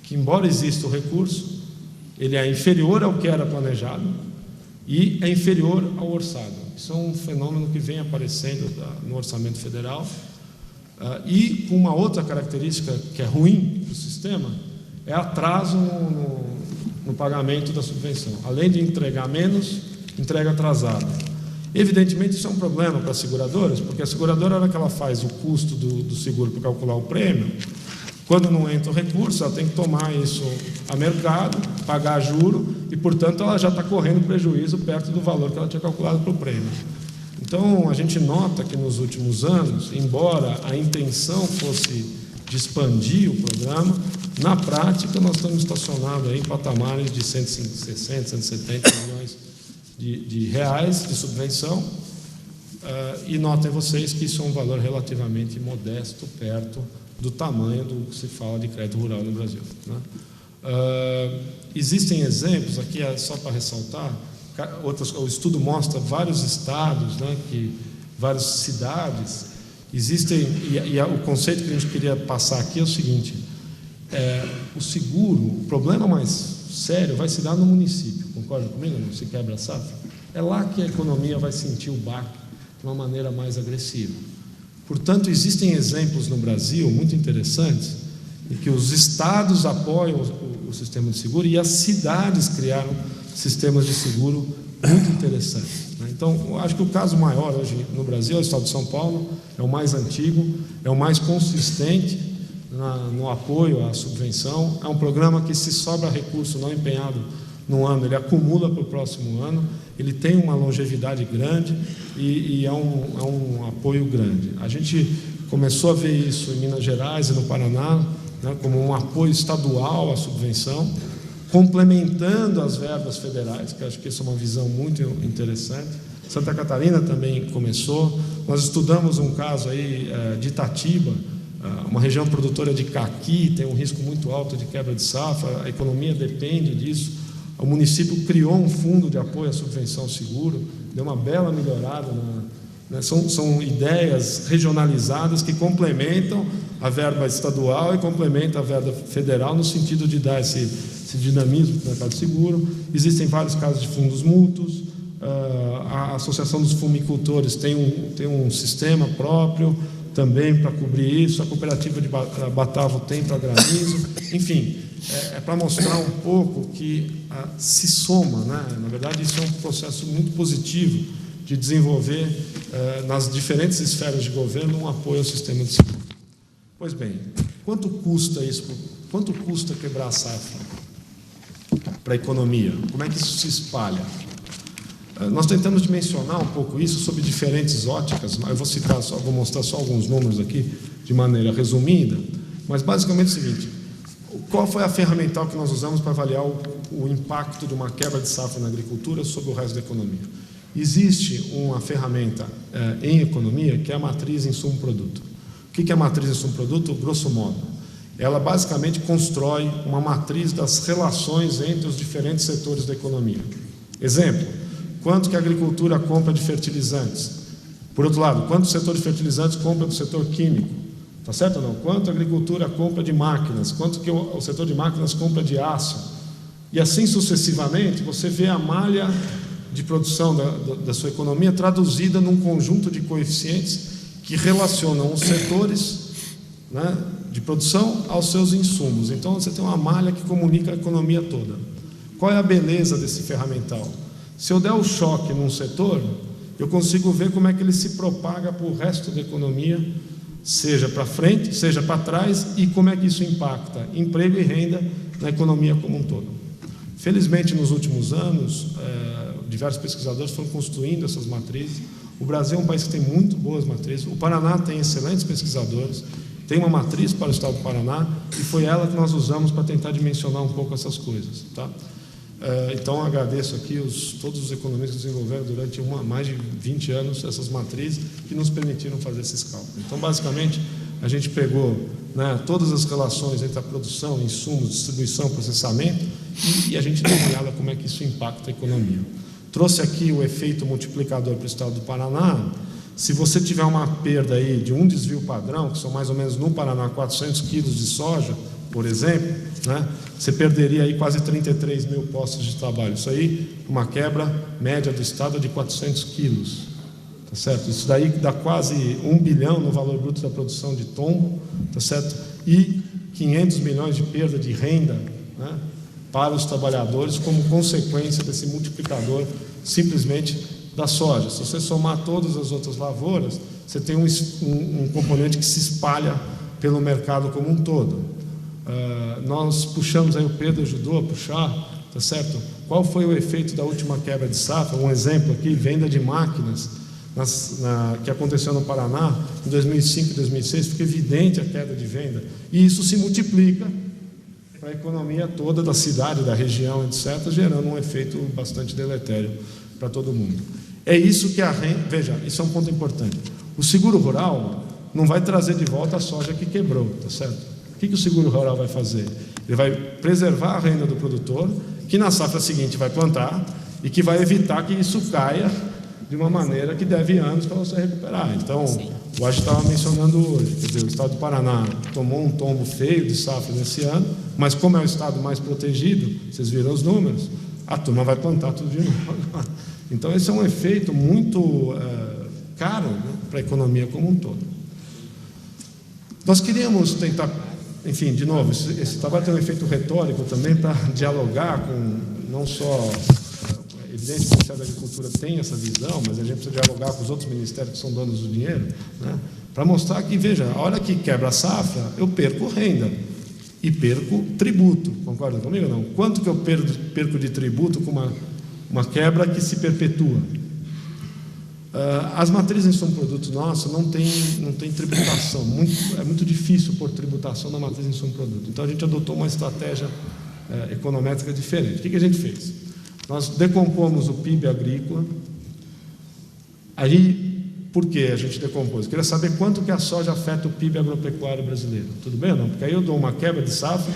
que, embora exista o recurso, ele é inferior ao que era planejado e é inferior ao orçado. Isso é um fenômeno que vem aparecendo no orçamento federal, e com uma outra característica que é ruim para o sistema, é atraso no pagamento da subvenção. Além de entregar menos, entrega atrasada. Evidentemente, isso é um problema para as seguradoras, porque a seguradora, na hora que ela faz o custo do seguro para calcular o prêmio, quando não entra o recurso, ela tem que tomar isso a mercado, pagar juro, e, portanto, ela já está correndo prejuízo perto do valor que ela tinha calculado para o prêmio. Então, a gente nota que nos últimos anos, embora a intenção fosse de expandir o programa, na prática nós estamos estacionados aí em patamares de 160, 170 milhões de reais de subvenção, e notem vocês que isso é um valor relativamente modesto perto do tamanho do que se fala de crédito rural no Brasil, né? Existem exemplos, aqui é só para ressaltar, o estudo mostra vários estados, né, várias cidades, existem, e o conceito que a gente queria passar aqui é o seguinte: o seguro, o problema mais sério vai se dar no município, concorda comigo? Não se quebra a safra. É lá que a economia vai sentir o baque de uma maneira mais agressiva. Portanto, existem exemplos no Brasil muito interessantes em que os estados apoiam o sistema de seguro e as cidades criaram sistemas de seguro muito interessantes, né? Então, eu acho que o caso maior hoje no Brasil é o estado de São Paulo, é o mais antigo, é o mais consistente no apoio à subvenção. É um programa que, se sobra recurso não empenhado no ano, ele acumula para o próximo ano, ele tem uma longevidade grande e é um apoio grande. A gente começou a ver isso em Minas Gerais e no Paraná, né, como um apoio estadual à subvenção, complementando as verbas federais, que acho que isso é uma visão muito interessante. Santa Catarina também começou. Nós estudamos um caso aí de Itatiba, uma região produtora de caqui, tem um risco muito alto de quebra de safra, a economia depende disso. O município criou um fundo de apoio à subvenção ao seguro, deu uma bela melhorada são ideias regionalizadas que complementam a verba estadual e complementam a verba federal no sentido de dar esse dinamismo para o mercado seguro. Existem vários casos de fundos mútuos, a Associação dos Fumicultores tem um sistema próprio também para cobrir isso, a cooperativa de Batavo tem para granizo, enfim, é para mostrar um pouco que se soma, né? Na verdade, isso é um processo muito positivo de desenvolver nas diferentes esferas de governo um apoio ao sistema de seguro. Pois bem, quanto custa isso? Quanto custa quebrar a safra para a economia? Como é que isso se espalha? Nós tentamos dimensionar um pouco isso sob diferentes óticas. Eu vou mostrar só alguns números aqui de maneira resumida, mas basicamente é o seguinte: qual foi a ferramental que nós usamos para avaliar o impacto de uma quebra de safra na agricultura sobre o resto da economia? Existe uma ferramenta em economia que é a matriz insumo-produto. O que é a matriz insumo-produto? Grosso modo, ela basicamente constrói uma matriz das relações entre os diferentes setores da economia. Exemplo, quanto que a agricultura compra de fertilizantes? Por outro lado, quanto o setor de fertilizantes compra do setor químico? Tá certo ou não? Quanto a agricultura compra de máquinas? Quanto que o setor de máquinas compra de aço? E assim sucessivamente, você vê a malha de produção da sua economia traduzida num conjunto de coeficientes que relacionam os setores, né, de produção aos seus insumos. Então, você tem uma malha que comunica a economia toda. Qual é a beleza desse ferramental? Se eu der o choque num setor, eu consigo ver como é que ele se propaga para o resto da economia, seja para frente, seja para trás, e como é que isso impacta emprego e renda na economia como um todo. Felizmente, nos últimos anos, diversos pesquisadores foram construindo essas matrizes. O Brasil é um país que tem muito boas matrizes. O Paraná tem excelentes pesquisadores. Tem uma matriz para o estado do Paraná e foi ela que nós usamos para tentar dimensionar um pouco essas coisas, tá? Então, agradeço aqui todos os economistas que desenvolveram durante mais de 20 anos essas matrizes que nos permitiram fazer esses cálculos. Então, basicamente, a gente pegou, né, todas as relações entre a produção, insumos, distribuição, processamento e a gente deu uma olhada como é que isso impacta a economia. Trouxe aqui o efeito multiplicador para o estado do Paraná. Se você tiver uma perda aí de um desvio padrão, que são mais ou menos no Paraná 400 quilos de soja, por exemplo, né, você perderia aí quase 33 mil postos de trabalho. Isso aí, uma quebra média do estado de 400 quilos. Tá certo? Isso daí dá quase 1 bilhão no valor bruto da produção de tombo, tá certo? E 500 milhões de perda de renda, né, para os trabalhadores como consequência desse multiplicador simplesmente da soja. Se você somar todas as outras lavouras, você tem um componente que se espalha pelo mercado como um todo. Nós puxamos aí, o Pedro ajudou a puxar, tá certo? Qual foi o efeito da última quebra de safra? Um exemplo aqui, venda de máquinas que aconteceu no Paraná em 2005 e 2006, fica evidente a queda de venda, e isso se multiplica para a economia toda da cidade, da região, etc., gerando um efeito bastante deletério para todo mundo. É isso que a renda... Veja, isso é um ponto importante. O seguro rural não vai trazer de volta a soja que quebrou, tá certo? O que o seguro rural vai fazer? Ele vai preservar a renda do produtor, que na safra seguinte vai plantar, e que vai evitar que isso caia de uma maneira que deve anos para você recuperar. Então, o Agi estava mencionando hoje, quer dizer, o estado do Paraná tomou um tombo feio de safra nesse ano, mas como é o estado mais protegido, vocês viram os números, a turma vai plantar tudo de novo. Então, esse é um efeito muito caro, né, para a economia como um todo. Nós queríamos tentar, enfim, de novo, esse trabalho tem um efeito retórico também para dialogar com não só... É evidente que o Ministério da Agricultura tem essa visão, mas a gente precisa dialogar com os outros ministérios que são donos do dinheiro, né, para mostrar que, veja, a hora que quebra a safra, eu perco renda e perco tributo. Concordam comigo ou não? Quanto que eu perco de tributo com uma quebra que se perpetua? As matrizes são produtos nossos, não tem tributação. É muito difícil pôr tributação na matriz insumo produto. Então, a gente adotou uma estratégia econométrica diferente. O que a gente fez? Nós decompomos o PIB agrícola. Aí, por que a gente decompôs? Queria saber quanto que a soja afeta o PIB agropecuário brasileiro. Tudo bem ou não? Porque aí eu dou uma quebra de safra,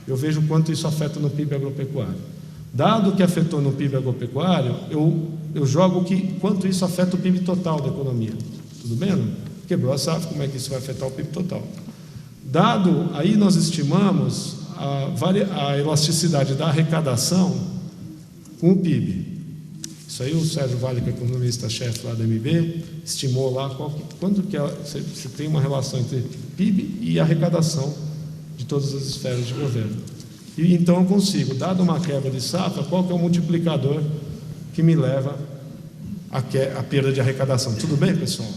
eu vejo quanto isso afeta no PIB agropecuário. Dado que afetou no PIB agropecuário, eu jogo quanto isso afeta o PIB total da economia. Tudo bem ou não? Quebrou a safra, como é que isso vai afetar o PIB total? Dado, aí nós estimamos a elasticidade da arrecadação com o PIB. Isso aí o Sérgio Vale, que é economista-chefe lá da MB, estimou lá quanto que você tem uma relação entre PIB e arrecadação de todas as esferas de governo. E então eu consigo, dado uma quebra de safra, qual que é o multiplicador que me leva à perda de arrecadação? Tudo bem, pessoal?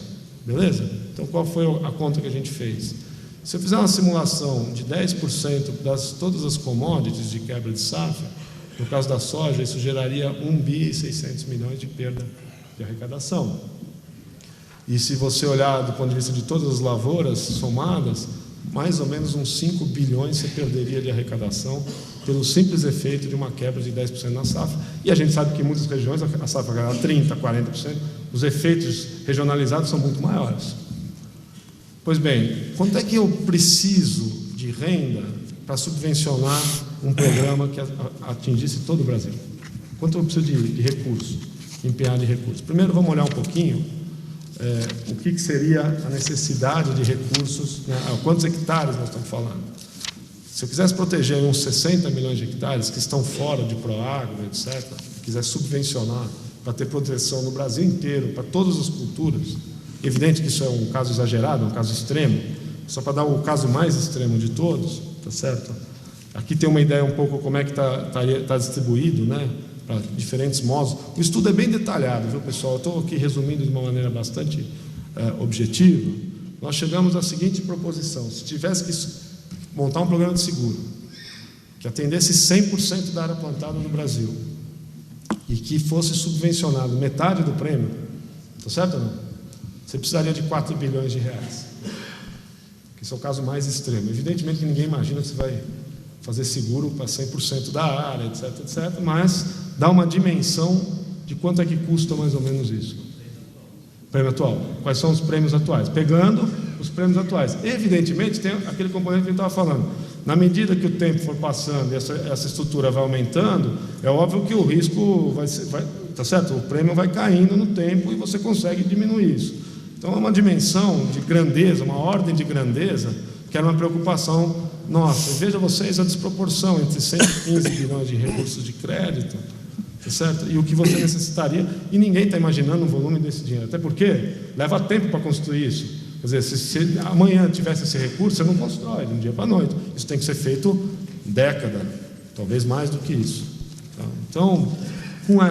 Beleza? Então qual foi a conta que a gente fez? Se eu fizer uma simulação de 10% todas as commodities de quebra de safra, no caso da soja, isso geraria 1 bi e 600 milhões de perda de arrecadação. E se você olhar do ponto de vista de todas as lavouras somadas, mais ou menos uns 5 bilhões você perderia de arrecadação pelo simples efeito de uma quebra de 10% na safra. E a gente sabe que em muitas regiões a safra cai 30%, 40%, os efeitos regionalizados são muito maiores. Pois bem, quanto é que eu preciso de renda para subvencionar um programa que atingisse todo o Brasil? Quanto eu preciso de recursos, empenhar de recursos? Primeiro, vamos olhar um pouquinho o que seria a necessidade de recursos, né? Quantos hectares nós estamos falando? Se eu quisesse proteger uns 60 milhões de hectares que estão fora de Proagro, etc., quiser subvencionar para ter proteção no Brasil inteiro, para todas as culturas, evidente que isso é um caso exagerado, um caso extremo, só para dar o caso mais extremo de todos, tá certo? Aqui tem uma ideia um pouco como é que está distribuído, né, para diferentes modos. O estudo é bem detalhado, viu, pessoal? Eu estou aqui resumindo de uma maneira bastante objetiva. Nós chegamos à seguinte proposição: se tivesse que montar um programa de seguro que atendesse 100% da área plantada no Brasil e que fosse subvencionado metade do prêmio, está certo ou não? Você precisaria de 4 bilhões de reais, que esse é o caso mais extremo. Evidentemente que ninguém imagina que você vai fazer seguro para 100% da área, etc, etc, mas dá uma dimensão de quanto é que custa mais ou menos isso. Prêmio atual. Quais são os prêmios atuais? Pegando os prêmios atuais. Evidentemente, tem aquele componente que a gente estava falando. Na medida que o tempo for passando e essa estrutura vai aumentando, é óbvio que o risco tá certo? O prêmio vai caindo no tempo e você consegue diminuir isso. Então, é uma dimensão de grandeza, uma ordem de grandeza, que era uma preocupação nossa. E veja vocês a desproporção entre 115 bilhões de recursos de crédito, tá certo? E o que você necessitaria, e ninguém está imaginando um volume desse dinheiro, até porque leva tempo para construir isso. Quer dizer, se amanhã tivesse esse recurso, você não constrói de um dia para a noite. Isso tem que ser feito década, talvez mais do que isso. Tá? Então, com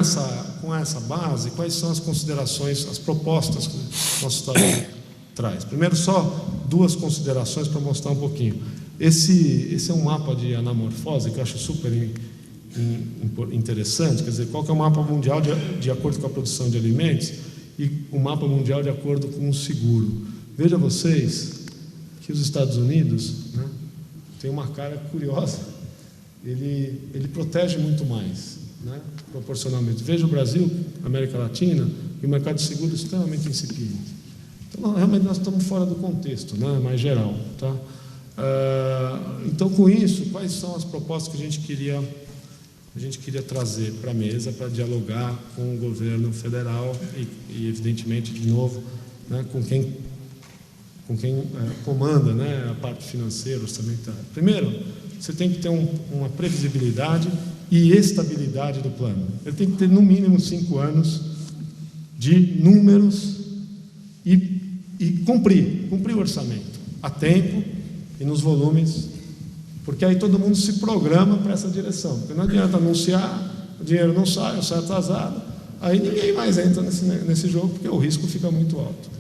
essa base, quais são as considerações, as propostas que o nosso estado traz? Primeiro, só 2 considerações para mostrar um pouquinho. Esse é um mapa de anamorfose que eu acho super interessante. Quer dizer, qual que é o mapa mundial de acordo com a produção de alimentos e o mapa mundial de acordo com o seguro. Veja vocês que os Estados Unidos, né, tem uma cara curiosa. Ele protege muito mais, né, proporcionalmente. Veja o Brasil, América Latina, e o mercado de seguro extremamente incipiente. Então, realmente, nós estamos fora do contexto, né, mais geral. Tá? Então, com isso, quais são as propostas que a gente queria trazer para a mesa para dialogar com o governo federal e evidentemente, de novo, né, com quem comanda, né, a parte financeira, orçamentária. Primeiro, você tem que ter uma previsibilidade e estabilidade do plano. Ele tem que ter, no mínimo, 5 anos de números e cumprir o orçamento a tempo e nos volumes, porque aí todo mundo se programa para essa direção. Porque não adianta anunciar, o dinheiro não sai atrasado, aí ninguém mais entra nesse jogo, porque o risco fica muito alto.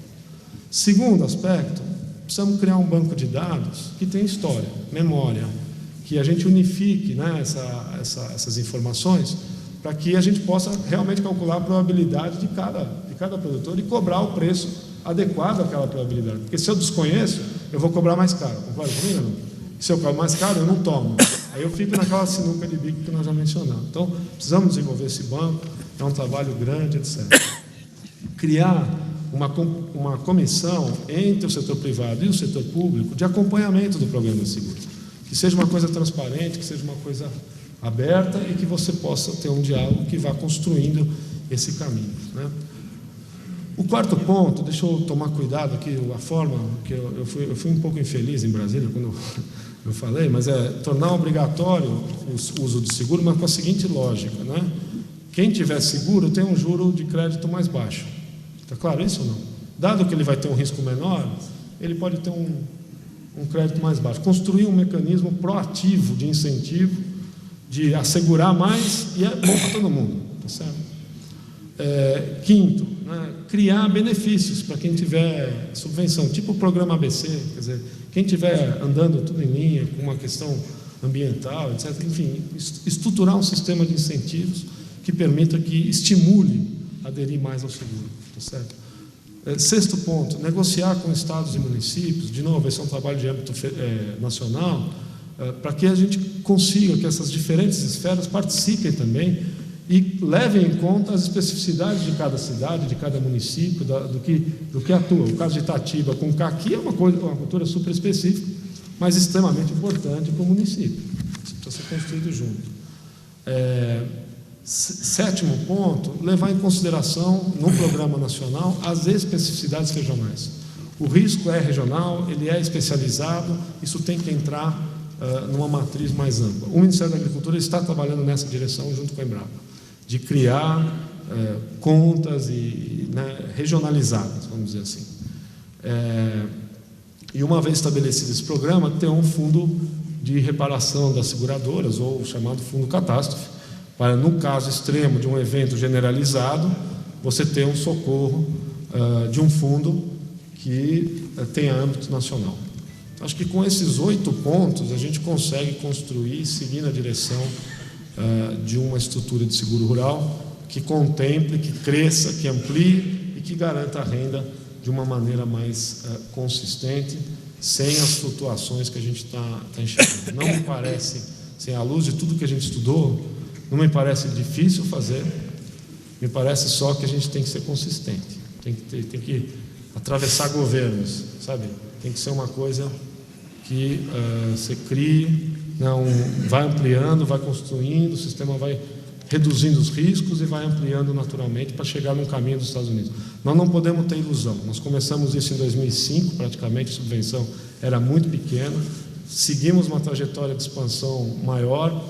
Segundo aspecto, precisamos criar um banco de dados que tenha história, memória, que a gente unifique, né, essas informações, para que a gente possa realmente calcular a probabilidade de cada produtor e cobrar o preço adequado àquela probabilidade. Porque se eu desconheço, eu vou cobrar mais caro. Concorda comigo, não? Se eu cobro mais caro, eu não tomo. Aí eu fico naquela sinuca de bico que nós já mencionamos. Então, precisamos desenvolver esse banco, é um trabalho grande, etc. Criar uma comissão entre o setor privado e o setor público de acompanhamento do programa de seguro. Que seja uma coisa transparente, que seja uma coisa aberta e que você possa ter um diálogo que vá construindo esse caminho, né? O quarto ponto, deixa eu tomar cuidado aqui, a forma que eu fui um pouco infeliz em Brasília quando eu falei, mas é tornar obrigatório o uso do seguro, mas com a seguinte lógica, né? Quem tiver seguro tem um juro de crédito mais baixo. Está claro isso ou não? Dado que ele vai ter um risco menor, ele pode ter um crédito mais baixo. Construir um mecanismo proativo de incentivo, de assegurar mais, e é bom para todo mundo, tá certo? Quinto, né, criar benefícios para quem tiver subvenção, tipo o programa ABC, quer dizer, quem tiver andando tudo em linha, com uma questão ambiental, etc. Enfim, estruturar um sistema de incentivos que permita que estimule aderir mais ao seguro, tá certo? Sexto ponto, negociar com estados e municípios, de novo, esse é um trabalho de âmbito nacional, para que a gente consiga que essas diferentes esferas participem também e levem em conta as especificidades de cada cidade, de cada município, do que atua. O caso de Itatiba com Caqui é uma cultura super específica, mas extremamente importante para o município. Isso precisa ser construído junto. Sétimo ponto, levar em consideração no programa nacional as especificidades regionais. O risco é regional, ele é especializado, isso tem que entrar numa matriz mais ampla. O Ministério da Agricultura está trabalhando nessa direção junto com a Embrapa, de criar contas regionalizadas, vamos dizer assim. E uma vez estabelecido esse programa, ter um fundo de reparação das seguradoras, ou chamado fundo catástrofe, para, no caso extremo de um evento generalizado, você ter um socorro de um fundo que tenha âmbito nacional. Acho que com esses 8 pontos a gente consegue construir, seguir na direção de uma estrutura de seguro rural que contemple, que cresça, que amplie e que garanta a renda de uma maneira mais consistente, sem as flutuações que a gente está enxergando. Não me parece, sem a luz de tudo que a gente estudou, não me parece difícil fazer, me parece só que a gente tem que ser consistente, tem que atravessar governos, sabe? Tem que ser uma coisa que você crie, vai ampliando, vai construindo, o sistema vai reduzindo os riscos e vai ampliando naturalmente para chegar no caminho dos Estados Unidos. Nós não podemos ter ilusão. Nós começamos isso em 2005, praticamente, a subvenção era muito pequena, seguimos uma trajetória de expansão maior,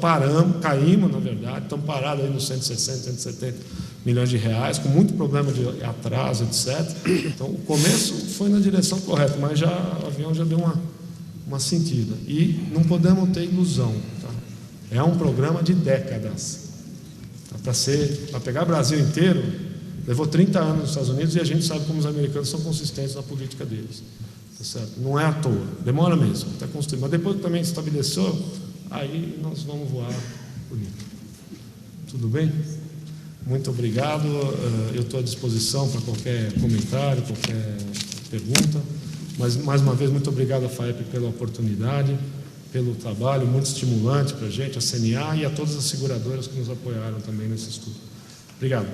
caímos, na verdade, estamos parados aí nos 160, 170 milhões de reais, com muito problema de atraso, etc. Então, o começo foi na direção correta, mas o avião já deu uma sentida. E não podemos ter ilusão. Tá? É um programa de décadas. Tá? Para pegar o Brasil inteiro, levou 30 anos nos Estados Unidos e a gente sabe como os americanos são consistentes na política deles. Tá certo? Não é à toa, demora mesmo, está construindo. Mas depois que também se estabeleceu, aí nós vamos voar bonito. Tudo bem? Muito obrigado. Eu estou à disposição para qualquer comentário, qualquer pergunta. Mas, mais uma vez, muito obrigado à FAEP pela oportunidade, pelo trabalho muito estimulante para a gente, a CNA e a todas as seguradoras que nos apoiaram também nesse estudo. Obrigado.